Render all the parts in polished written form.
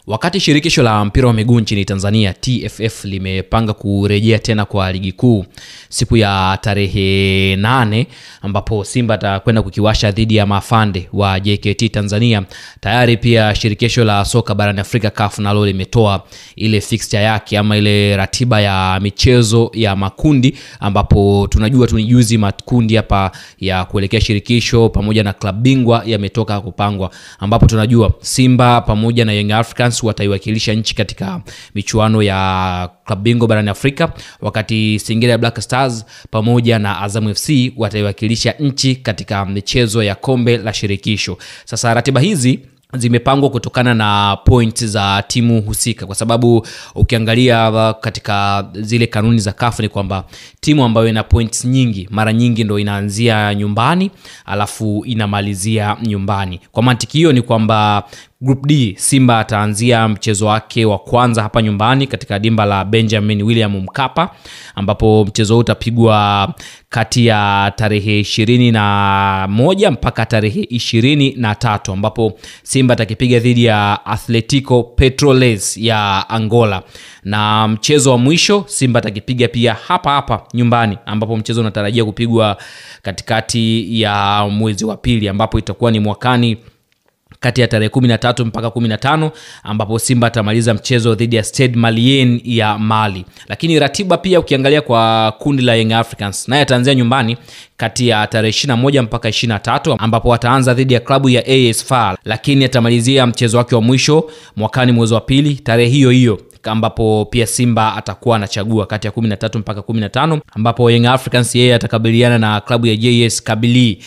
Wakati shirikisho la mpira wa miguu nchini Tanzania TFF limepanga kurejea tena kwa ligi kuu siku ya tarehe 8 ambapo Simba atakwenda kukiwasha dhidi ya Mafande wa JKT Tanzania, tayari pia shirikisho la soka barani Afrika CAF nalo limetoa ile fixture yake ama ile ratiba ya michezo ya makundi, ambapo tunajua tunijuzi makundi hapa ya kuelekea shirikisho pamoja na klabu bingwa yametoka kupangwa, ambapo tunajua Simba pamoja na Young Africans wataiwakilisha nchi katika michuano ya klabu bingwa barani Afrika, wakati Singida Black Stars pamoja na Azam FC wataiwakilisha nchi katika michezo ya kombe la shirikisho. Sasa ratiba hizi zimepangwa kutokana na points za timu husika, kwa sababu ukiangalia katika zile kanuni za CAF ni kwamba timu ambayo ina points nyingi mara nyingi ndo inaanzia nyumbani alafu inamalizia nyumbani. Kwa mantiki hiyo ni kwamba Group D, Simba ataanzia mchezo wake wa kwanza hapa nyumbani katika dimba la Benjamin William Mkapa, ambapo mchezo utapigwa kati ya tarehe 21 mpaka tarehe 23, ambapo Simba atakipiga dhidi ya Atletico Petroles ya Angola, na mchezo wa mwisho Simba atakipiga pia hapa nyumbani, ambapo mchezo unatarajia kupigwa katikati ya mwezi wa pili, ambapo itakuwa ni mwakani kati ya tarehe 13 mpaka 15, ambapo Simba atamaliza mchezo dhidi ya Stade Malien ya Mali. Lakini ratiba pia ukiangalia kwa kundi la Young Africans, naye ataanzia nyumbani kati ya tarehe 21 mpaka 23, ambapo ataanza dhidi ya klabu ya AS FAR, lakini atamalizia mchezo wake wa mwisho mwakani mwezi wa pili tarehe hiyo, ambapo pia Simba atakuwa anachagua kati ya 13 mpaka 15, ambapo Young Africans yeye atakabiliana na klabu ya JS Kabylie,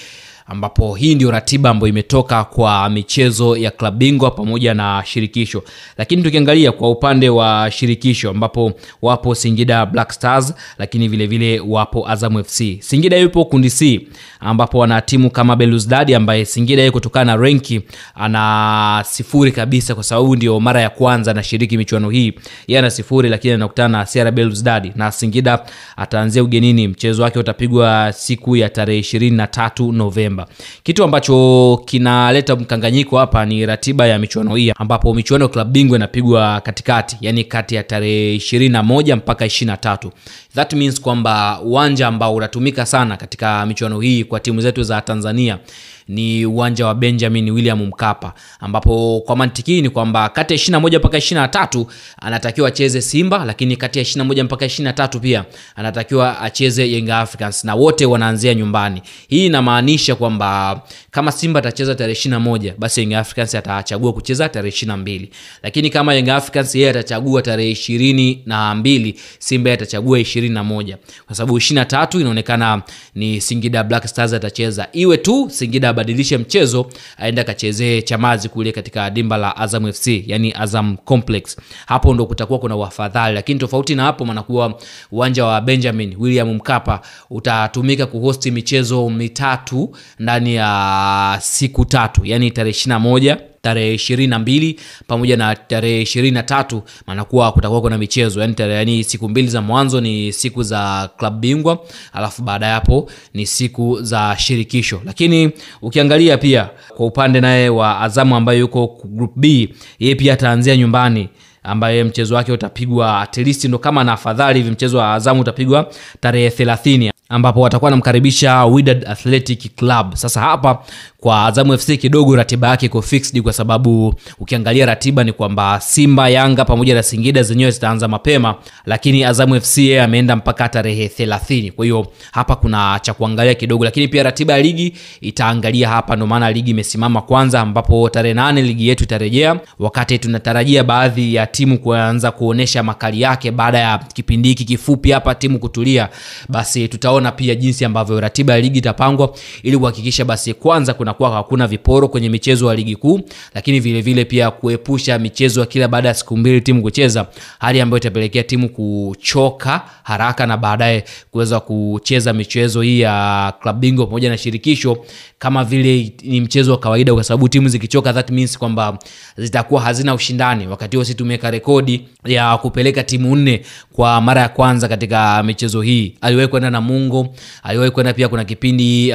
ambapo hii ndio ratiba ambayo imetoka kwa michezo ya klabu bingwa pamoja na shirikisho. Lakini tukiangalia kwa upande wa shirikisho, ambapo wapo Singida Black Stars, lakini vile vile wapo Azam FC. Singida yupo kundi C, ambapo wana timu kama Belouizdad, ambaye Singida yeye kutokana na ranki ana 0 kabisa, kwa sababu ndio mara ya kwanza anashiriki michuano hii. Yeye ana 0, lakini anakutana na CR Belouizdad, na Singida ataanzia ugenini. Mchezo wake utapigwa siku ya tarehe 23 Novemba. Kitu ambacho kinaleta mkanganyiko hapa ni ratiba ya michuano hii, ambapo michuano ya klabu bingwa inapigwa katikati, yani kati ya tarehe 21 mpaka 23. That means kwamba uwanja ambao unatumika sana katika michuano hii kwa timu zetu za Tanzania ni uwanja wa Benjamin William Mkapa, ambapo kwa mantiki ni kwamba kati ya 21 mpaka 23 anatakiwa acheze Simba, lakini kati ya 21 mpaka 23 pia anatakiwa acheze Young Africans, na wote wanaanzia nyumbani. Hii inamaanisha kwamba kama Simba atacheza tarehe 21, basi Young Africans atachagua kucheza tarehe 22, lakini kama Young Africans yeye atachagua tarehe 22, Simba atachagua 21, kwa sababu 23 inaonekana ni Singida Black Stars atacheza. Iwe tu Singida badilisha mchezo aenda kachezee Chamazi kule katika dimba la Azam FC, yani Azam Complex, hapo ndo kutakuwa kuna wafadhali. Lakini tofauti na hapo, manakuwa uwanja wa Benjamin William Mkapa utatumika kuhosti michezo mitatu ndani ya siku 3, yani tarehe 21, tarehe 22 pamoja na tarehe 23, manakuwa kutakuwa kuna michezo, yani siku 2 za mwanzo ni siku za klabu bingwa, alafu baada hapo ni siku za shirikisho. Lakini ukiangalia pia kwa upande naye wa Azamu ambaye yuko group B, yeye pia ataanzia nyumbani, ambaye mchezo wake utapigwa at least ndo kama na afadhali hivi, mchezo wa Azamu utapigwa tarehe 30, ambapo watakuwa namkaribisha Wydad Athletic Club. Sasa hapa kwa Azam FC kidogo ratiba yake iko fixed, kwa sababu ukiangalia ratiba ni kwamba Simba, Yanga pamoja na Singida zenyewe zitaanza mapema, lakini Azam FC ameenda mpaka tarehe 30. Kwa hiyo hapa kuna cha kuangalia kidogo, lakini pia ratiba ya ligi itaangalia hapa, ndio maana ligi imesimama kwanza, ambapo tarehe 8 ligi yetu itarejea, wakati tunatarajia baadhi ya timu kuanza kuonesha makali yake baada ya kipindi hiki kifupi hapa timu kutulia. Basi tutaona pia jinsi ambavyo ratiba ya ligi itapangwa ili kuhakikisha basi kwanza kuna hakuna viporo kwenye michezo ya ligi kuu, lakini vile vile pia kuepusha michezo ya kila baada ya siku 2 timu kucheza, hali ambayo itapelekea timu kuchoka haraka na baadaye kuweza kucheza michezo hii ya klabu bingwa pamoja na shirikisho kama vile ni mchezo wa kawaida, kwa sababu timu zikichoka that means kwamba zitakuwa hazina ushindani. Wakati huo sisi tumeka rekodi ya kupeleka timu 4 kwa mara ya kwanza katika michezo hii. Aliwahi kwenda Namungo, aliwahi kwenda pia kuna kipindi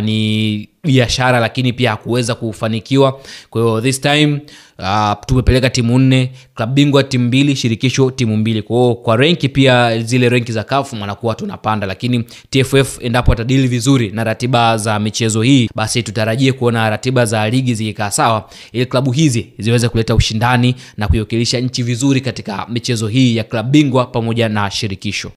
ni biashara, lakini pia hakuweza kufanikiwa. Kwa hiyo this time tumepeleka timu 4, klabu bingwa timu 2, shirikisho timu 2. Kwa ranki pia zile ranki za CAF mnakuwa tunapanda, lakini TFF endapo atadili vizuri na ratiba za michezo hii, basi tutarajie kuona ratiba za ligi zikikaa sawa ili klabu hizi ziweze kuleta ushindani na kuiwakilisha nchi vizuri katika michezo hii ya klabu bingwa pamoja na shirikisho.